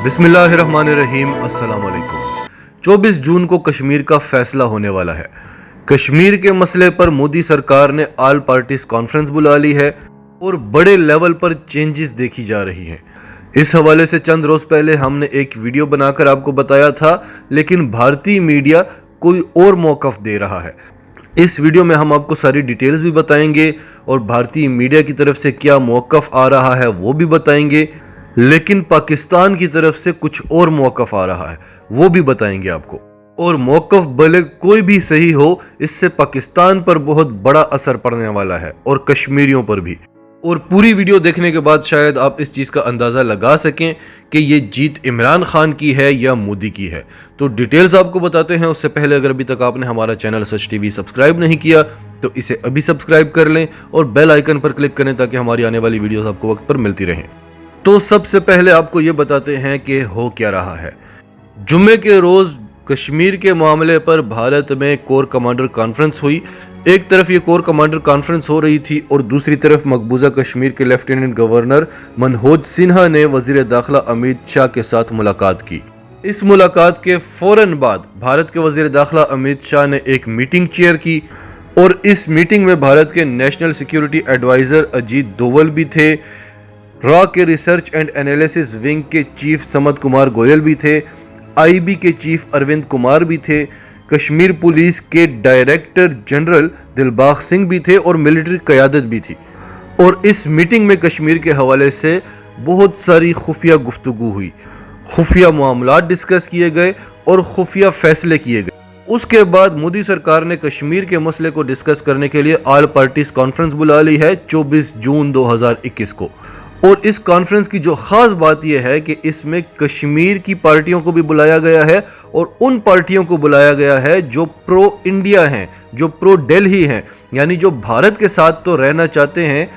बिस्मिल्लाहिर्रहमानिर्रहीम। अस्सलाम वालेकुम। 24 जून को कश्मीर का फैसला होने वाला है। कश्मीर के मसले पर मोदी सरकार ने ऑल पार्टीज कॉन्फ्रेंस बुला ली है और बड़े लेवल पर चेंजेस देखी जा रही हैं। इस हवाले से चंद रोज पहले हमने एक वीडियो बनाकर आपको बताया था, लेकिन भारतीय मीडिया कोई और मौक़िफ़ दे रहा है। इस वीडियो में हम आपको सारी डिटेल्स भी बताएंगे और भारतीय मीडिया की तरफ से क्या मौक़िफ़ आ रहा है वो भी बताएंगे, लेकिन पाकिस्तान की तरफ से कुछ और मौक़िफ़ आ रहा है वो भी बताएंगे आपको। और मौक़िफ़ भले कोई भी सही हो, इससे पाकिस्तान पर बहुत बड़ा असर पड़ने वाला है और कश्मीरियों पर भी। और पूरी वीडियो देखने के बाद शायद आप इस चीज़ का अंदाज़ा लगा सकें कि ये जीत इमरान खान की है या मोदी की है। तो डिटेल्स आपको बताते हैं। उससे पहले अगर अभी तक आपने हमारा चैनल सच टीवी सब्सक्राइब नहीं किया तो इसे अभी सब्सक्राइब कर लें और बेल आइकन पर क्लिक करें ताकि हमारी आने वाली वीडियोस आपको वक्त पर मिलती रहें। तो सबसे पहले आपको ये बताते हैं कि हो क्या रहा है। जुम्मे के रोज़ कश्मीर के मामले पर भारत में कोर कमांडर कॉन्फ्रेंस हुई। एक तरफ ये कोर कमांडर कॉन्फ्रेंस हो रही थी और दूसरी तरफ मकबूजा कश्मीर के लेफ्टिनेंट गवर्नर मनोज सिन्हा ने वजीर दाखिला अमित शाह के साथ मुलाकात की। इस मुलाकात के फौरन बाद भारत के वजीर दाखिला अमित शाह ने एक मीटिंग चेयर की और इस मीटिंग में भारत के national security adviser Ajit Doval भी थे, रॉ के रिसर्च एंड एनालिसिस विंग के चीफ समद कुमार गोयल भी थे, आईबी के चीफ अरविंद कुमार भी थे, कश्मीर पुलिस के डायरेक्टर जनरल दिलबाग सिंह भी थे और मिलिट्री क़यादत भी थी। और इस मीटिंग में कश्मीर के हवाले से बहुत सारी खुफिया गुफ्तगू हुई, खुफिया मामलात डिस्कस किए गए और खुफिया फैसले किए गए। उसके बाद मोदी सरकार ने कश्मीर के मसले को डिस्कस करने के लिए ऑल पार्टीज कॉन्फ्रेंस बुला ली है 24 जून 2021 को। और इस कॉन्फ्रेंस की जो खास बात यह है कि इसमें कश्मीर की पार्टियों को भी बुलाया गया है और उन पार्टियों को बुलाया गया है जो प्रो इंडिया हैं, जो प्रो दिल्ली हैं, यानी जो भारत के साथ तो रहना चाहते हैं,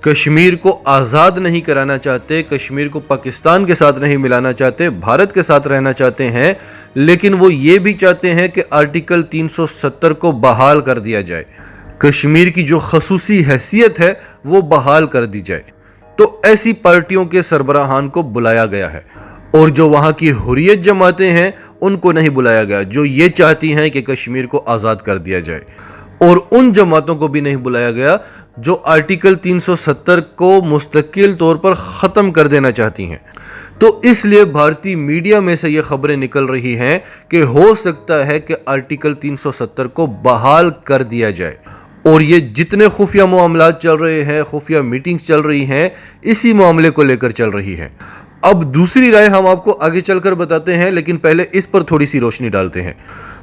कश्मीर को आज़ाद नहीं कराना चाहते, कश्मीर को पाकिस्तान के साथ नहीं मिलाना चाहते, भारत के साथ रहना चाहते हैं, लेकिन वो ये भी चाहते हैं कि आर्टिकल 370 को बहाल कर दिया जाए, कश्मीर की जो खसूसी हैसियत है वो बहाल कर दी जाए। तो ऐसी पार्टियों के सरबराहान को बुलाया गया है और जो वहां की हुर्रियत जमातें हैं उनको नहीं बुलाया गया, जो ये चाहती हैं कि कश्मीर को आज़ाद कर दिया जाए। और उन जमातों को भी नहीं बुलाया गया जो आर्टिकल 370 को मुस्तकिल तौर पर ख़त्म कर देना चाहती हैं। तो इसलिए भारतीय मीडिया में से ये खबरें निकल रही हैं कि हो सकता है कि आर्टिकल 370 को बहाल कर दिया जाए। और ये जितने खुफिया मामलात चल रहे हैं, खुफिया मीटिंग्स चल रही हैं, इसी मामले को लेकर चल रही हैं। अब दूसरी राय हम आपको आगे चलकर बताते हैं, लेकिन पहले इस पर थोड़ी सी रोशनी डालते हैं।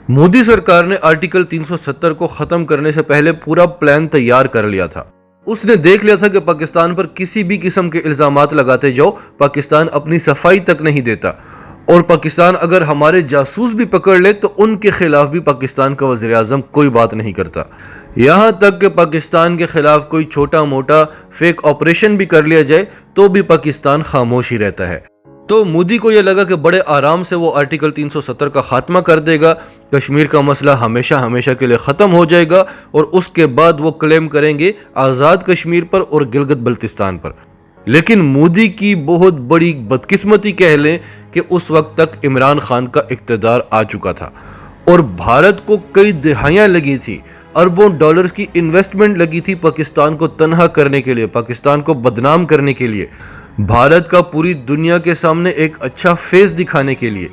मोदी सरकार ने आर्टिकल 370 को ख़त्म करने से पहले पूरा प्लान तैयार कर लिया था। उसने देख लिया था कि पाकिस्तान पर किसी भी किस्म के इल्ज़ामात लगाते जाओ, पाकिस्तान अपनी सफाई तक नहीं देता। और पाकिस्तान अगर हमारे जासूस भी पकड़ ले तो उनके खिलाफ भी पाकिस्तान का वज़ीर आज़म कोई बात नहीं करता। यहाँ तक कि पाकिस्तान के खिलाफ कोई छोटा मोटा फेक ऑपरेशन भी कर लिया जाए तो भी पाकिस्तान खामोश ही रहता है। तो मोदी को यह लगा कि बड़े आराम से वो आर्टिकल 370 का खात्मा कर देगा, कश्मीर का मसला हमेशा हमेशा के लिए ख़त्म हो जाएगा और उसके बाद वो क्लेम करेंगे आज़ाद कश्मीर पर और गिलगित बल्तिस्तान पर। लेकिन मोदी की बहुत बड़ी बदकिस्मती कह लें कि उस वक्त तक इमरान खान का इक़्तिदार आ चुका था और भारत को कई दिहाइयाँ लगी थी, अरबों डॉलर्स की इन्वेस्टमेंट लगी थी पाकिस्तान को तनहा करने के लिए, पाकिस्तान को बदनाम करने के लिए, भारत का पूरी दुनिया के सामने एक अच्छा फेस दिखाने के लिए।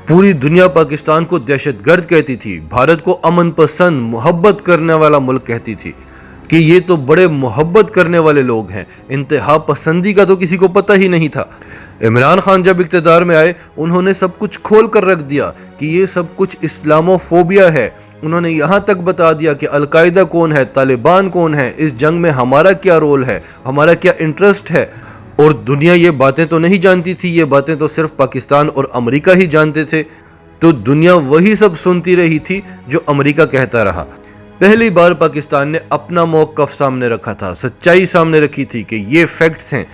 पूरी दुनिया पाकिस्तान को दहशतगर्द कहती थी, भारत को अमन पसंद मोहब्बत करने वाला मुल्क कहती थी कि ये तो बड़े मोहब्बत करने वाले लोग हैं, इंतहा पसंदी का तो किसी को पता ही नहीं था। इमरान खान जब इक़्तिदार में आए उन्होंने सब कुछ खोल कर रख दिया कि ये सब कुछ इस्लामोफोबिया है। उन्होंने यहाँ तक बता दिया कि अलकायदा कौन है, तालिबान कौन है, इस जंग में हमारा क्या रोल है, हमारा क्या इंटरेस्ट है। और दुनिया ये बातें तो नहीं जानती थी, ये बातें तो सिर्फ पाकिस्तान और अमेरिका ही जानते थे। तो दुनिया वही सब सुनती रही थी जो अमेरिका कहता रहा। पहली बार पाकिस्तान ने अपना मौक़िफ़ सामने रखा था, सच्चाई सामने रखी थी कि ये फैक्ट्स हैं।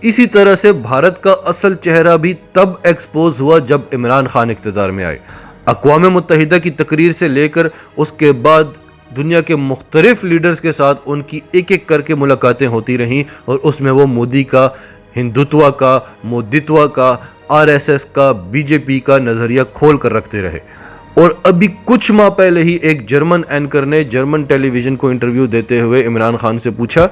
इसी तरह से भारत का असल चेहरा भी तब एक्सपोज हुआ जब इमरान खान इक़्तिदार में आए। अक़वाम मुत्तहिदा की तकरीर से लेकर उसके बाद दुनिया के मुख्तलिफ लीडर्स के साथ उनकी एक एक करके मुलाकातें होती रहीं और उसमें वो मोदी का हिंदुत्व का, मोदित्व का, आरएसएस का, बीजेपी का नजरिया खोल कर रखते रहे। और अभी कुछ माह पहले ही एक जर्मन एंकर ने जर्मन टेलीविजन को इंटरव्यू देते हुए इमरान खान से पूछा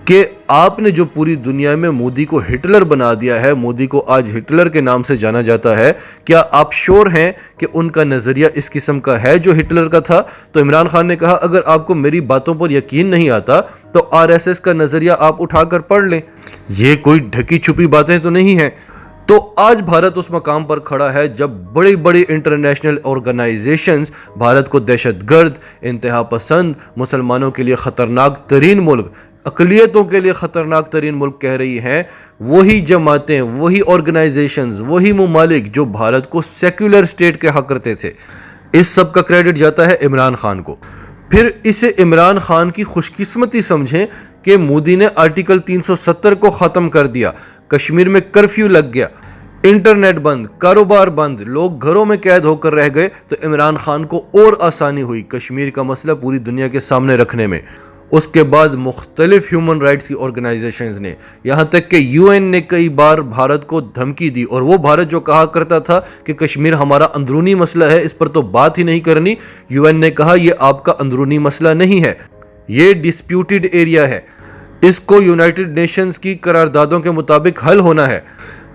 कि आपने जो पूरी दुनिया में मोदी को हिटलर बना दिया है, मोदी को आज हिटलर के नाम से जाना जाता है, क्या आप श्योर हैं कि उनका नजरिया इस किस्म का है जो हिटलर का था? तो इमरान खान ने कहा, अगर आपको मेरी बातों पर यकीन नहीं आता तो आरएसएस का नजरिया आप उठाकर पढ़ लें, ये कोई ढकी छुपी बातें तो नहीं है। तो आज भारत उस मकाम पर खड़ा है जब बड़ी बड़ी इंटरनेशनल ऑर्गेनाइजेशंस भारत को दहशतगर्द, इंतहा पसंद, मुसलमानों के लिए खतरनाक तरीन मुल्क, अकलियतों के लिए खतरनाक तरीन मुल्क कह रही हैं। वही जमातें, वही ऑर्गेनाइजेशंस, वही मुमालिक जो भारत को सेक्युलर स्टेट के हक करते थे, इस सब का क्रेडिट जाता है इमरान खान को। फिर इसे इमरान खान की खुशकिस्मती समझें कि मोदी ने आर्टिकल 370 को खत्म कर दिया, कश्मीर में कर्फ्यू लग गया, इंटरनेट बंद, कारोबार बंद, लोग घरों में कैद होकर रह गए, तो इमरान खान को और आसानी हुई कश्मीर का मसला पूरी दुनिया के सामने रखने में। उसके बाद मुख्तलिफ ह्यूमन राइट्स की ऑर्गेनाइजेशंस ने, यहाँ तक कि यूएन ने कई बार भारत को धमकी दी, और वो भारत जो कहा करता था कि कश्मीर हमारा अंदरूनी मसला है, इस पर तो बात ही नहीं करनी, यूएन ने कहा ये आपका अंदरूनी मसला नहीं है, ये डिस्प्यूटेड एरिया है, इसको यूनाइटेड नेशंस की करारदादों के मुताबिक हल होना है।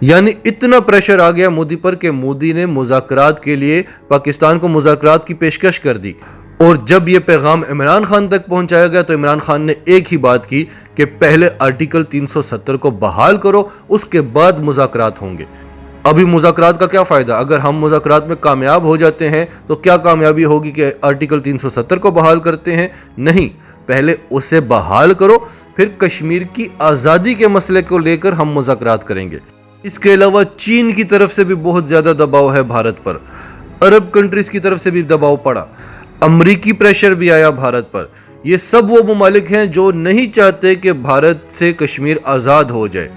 यानी इतना प्रेशर आ गया मोदी पर कि मोदी ने मुज़ाकरात के लिए पाकिस्तान को मुज़ाकरात की पेशकश कर दी। और जब यह पैगाम इमरान खान तक पहुंचाया गया तो इमरान खान ने एक ही बात की कि पहले आर्टिकल 370 को बहाल करो, उसके बाद मुज़ाकरात होंगे। अभी मुज़ाकरात का क्या फ़ायदा? अगर हम मुज़ाकरात में कामयाब हो जाते हैं तो क्या कामयाबी होगी कि आर्टिकल 370 को बहाल करते हैं? नहीं, पहले उसे बहाल करो, फिर कश्मीर की आज़ादी के मसले को लेकर हम मुज़ाकरात करेंगे। इसके अलावा चीन की तरफ से भी बहुत ज़्यादा दबाव है भारत पर, अरब कंट्रीज़ की तरफ से भी दबाव पड़ा, अमरीकी प्रेशर भी आया भारत पर। ये सब वो मुमालिक हैं जो नहीं चाहते कि भारत से कश्मीर आज़ाद हो जाए,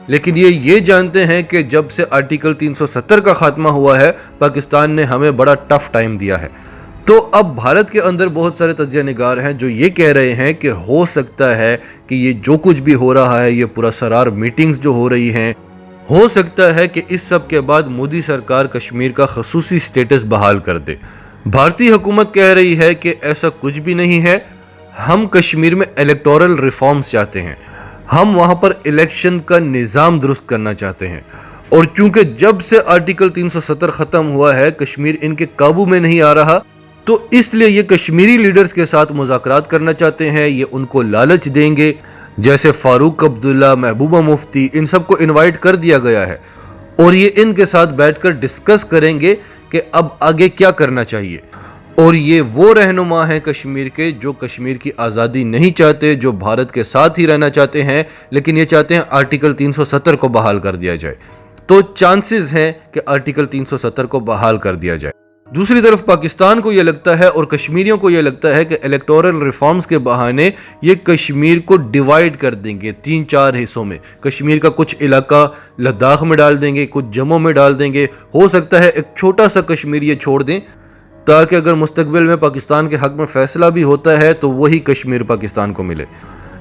लेकिन ये जानते हैं कि जब से आर्टिकल 370 का खात्मा हुआ है, पाकिस्तान ने हमें बड़ा टफ टाइम दिया है। तो अब भारत के अंदर बहुत सारे तज्जिया निगार हैं जो ये कह रहे हैं कि हो सकता है कि ये जो कुछ भी हो रहा है, ये पूरा सरार मीटिंग्स जो हो रही हैं, हो सकता है कि इस सब के बाद मोदी सरकार कश्मीर का खसूसी स्टेटस बहाल कर दे। भारतीय हुकूमत कह रही है कि ऐसा कुछ भी नहीं है, हम कश्मीर में इलेक्टोरल रिफॉर्म्स चाहते हैं, हम वहां पर इलेक्शन का निज़ाम दुरुस्त करना चाहते हैं। और चूंकि जब से आर्टिकल 370 खत्म हुआ है कश्मीर इनके काबू में नहीं आ रहा, तो इसलिए ये कश्मीरी लीडर्स के साथ मुज़ाकरात करना चाहते हैं, ये उनको लालच देंगे, जैसे फारूक अब्दुल्ला, महबूबा मुफ्ती, इन सबको इनवाइट कर दिया गया है, और ये इनके साथ बैठकर डिस्कस करेंगे कि अब आगे क्या करना चाहिए। और ये वो रहनुमा हैं कश्मीर के जो कश्मीर की आज़ादी नहीं चाहते, जो भारत के साथ ही रहना चाहते हैं, लेकिन ये चाहते हैं आर्टिकल 370 को बहाल कर दिया जाए। तो चांसेस हैं कि आर्टिकल 370 को बहाल कर दिया जाए। दूसरी तरफ पाकिस्तान को यह लगता है और कश्मीरियों को यह लगता है कि इलेक्टोरल रिफॉर्म्स के बहाने ये कश्मीर को डिवाइड कर देंगे 3-4 हिस्सों में। कश्मीर का कुछ इलाका लद्दाख में डाल देंगे, कुछ जम्मू में डाल देंगे, हो सकता है एक छोटा सा कश्मीर ये छोड़ दें, ताकि अगर मुस्तकबिल में पाकिस्तान के हक में फैसला भी होता है तो वही कश्मीर पाकिस्तान को मिले।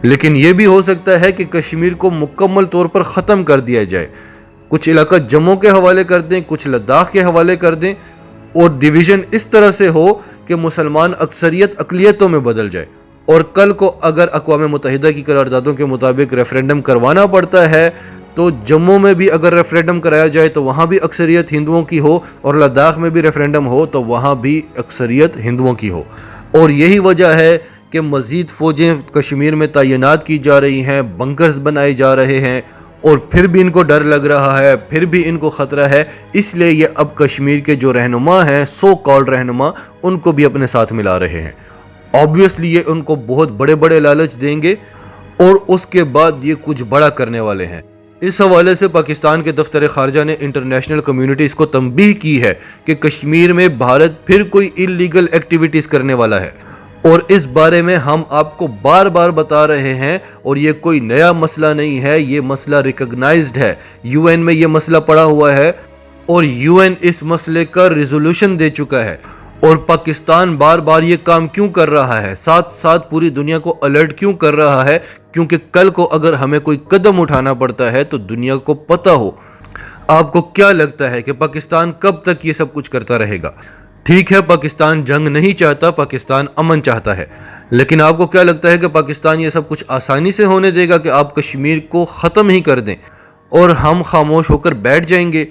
लेकिन यह भी हो सकता है कि कश्मीर को मुकम्मल तौर पर ख़त्म कर दिया जाए, कुछ इलाका जम्मू के हवाले कर दें, कुछ लद्दाख के हवाले कर दें, और डिवीज़न इस तरह से हो कि मुसलमान अक्सरियत अक़लियतों में बदल जाए। और कल को अगर अक़वाम मुत्तहिदा की करारदादों के मुताबिक रेफरेंडम करवाना पड़ता है तो जम्मू में भी अगर रेफरेंडम कराया जाए तो वहाँ भी अक्सरियत हिंदुओं की हो, और लद्दाख में भी रेफरेंडम हो तो वहाँ भी अक्सरियत हिंदुओं की हो। और यही वजह है कि मज़ीद फ़ौजें कश्मीर में तैनात की जा रही हैं, बंकर्स बनाए जा रहे हैं, और फिर भी इनको डर लग रहा है, फिर भी इनको ख़तरा है। इसलिए ये अब कश्मीर के जो रहनुमा हैं, सो कॉल्ड रहनुमा, उनको भी अपने साथ मिला रहे हैं। ऑब्वियसली ये उनको बहुत बड़े बड़े लालच देंगे और उसके बाद ये कुछ बड़ा करने वाले हैं। इस हवाले से पाकिस्तान के दफ्तर खारजा ने इंटरनेशनल कम्युनिटीज़ को तंबीह की है कि कश्मीर में भारत फिर कोई इलीगल एक्टिविटीज़ करने वाला है, और इस बारे में हम आपको बार बार बता रहे हैं। और ये कोई नया मसला नहीं है, ये मसला रिकॉग्नाइज्ड है, यूएन में ये मसला पड़ा हुआ है और यूएन इस मसले का रिजोल्यूशन दे चुका है। और पाकिस्तान बार बार ये काम क्यों कर रहा है, साथ साथ पूरी दुनिया को अलर्ट क्यों कर रहा है? क्योंकि कल को अगर हमें कोई कदम उठाना पड़ता है तो दुनिया को पता हो। آپ کو کیا لگتا ہے کہ پاکستان کب تک یہ سب کچھ کرتا رہے گا؟ ٹھیک ہے، پاکستان جنگ نہیں چاہتا، پاکستان امن چاہتا ہے، لیکن آپ کو کیا لگتا ہے کہ پاکستان یہ سب کچھ آسانی سے ہونے دے گا کہ آپ کشمیر کو ختم ہی کر دیں اور ہم خاموش ہو کر بیٹھ جائیں گے؟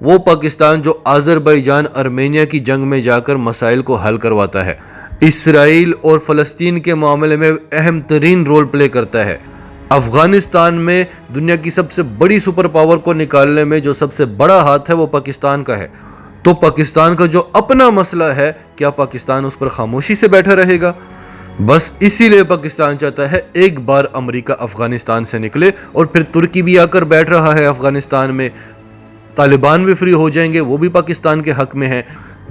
وہ پاکستان جو آذربائیجان ارمینیا کی جنگ میں جا کر مسائل کو حل کرواتا ہے، اسرائیل اور فلسطین کے معاملے میں اہم ترین رول پلے کرتا ہے، افغانستان میں دنیا کی سب سے بڑی سپر پاور کو نکالنے میں جو سب سے بڑا ہاتھ ہے وہ پاکستان کا ہے، تو پاکستان کا جو اپنا مسئلہ ہے، کیا پاکستان اس پر خاموشی سے بیٹھا رہے گا؟ بس اسی لیے پاکستان چاہتا ہے ایک بار امریکہ افغانستان سے نکلے، اور پھر ترکی بھی آ کر بیٹھ رہا ہے افغانستان میں، طالبان بھی فری ہو جائیں گے، وہ بھی پاکستان کے حق میں ہیں،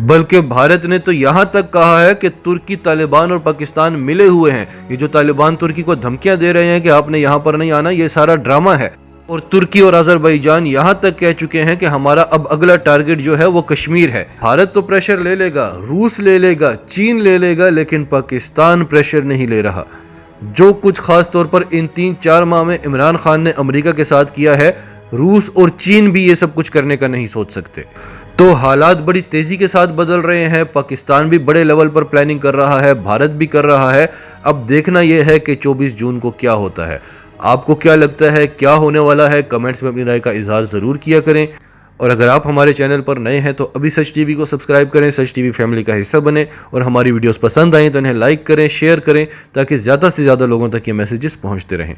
بلکہ بھارت نے تو یہاں تک کہا ہے کہ ترکی، طالبان اور پاکستان ملے ہوئے ہیں، یہ جو طالبان ترکی کو دھمکیاں دے رہے ہیں کہ آپ نے یہاں پر نہیں آنا، یہ سارا ڈرامہ ہے، اور ترکی اور آذربائیجان یہاں تک کہہ چکے ہیں کہ ہمارا اب اگلا ٹارگٹ جو ہے وہ کشمیر ہے۔ بھارت تو پریشر لے لے گا، روس لے لے گا، چین لے لے گا، لیکن پاکستان پریشر نہیں لے رہا۔ جو کچھ خاص طور پر ان 3-4 ماہ میں عمران خان نے امریکہ کے ساتھ کیا ہے، روس اور چین بھی یہ سب کچھ کرنے کا نہیں سوچ سکتے۔ تو حالات بڑی تیزی کے ساتھ بدل رہے ہیں، پاکستان بھی بڑے لیول پر پلاننگ کر رہا ہے، بھارت بھی کر رہا ہے۔ اب دیکھنا یہ ہے کہ 24 جون کو کیا ہوتا ہے۔ آپ کو کیا لگتا ہے، کیا ہونے والا ہے؟ کمنٹس میں اپنی رائے کا اظہار ضرور کیا کریں، اور اگر آپ ہمارے چینل پر نئے ہیں تو ابھی سچ ٹی وی کو سبسکرائب کریں، سچ ٹی وی فیملی کا حصہ بنیں، اور ہماری ویڈیوز پسند آئیں تو انہیں لائک کریں، شیئر کریں، تاکہ زیادہ سے زیادہ لوگوں تک یہ میسیجز پہنچتے رہیں۔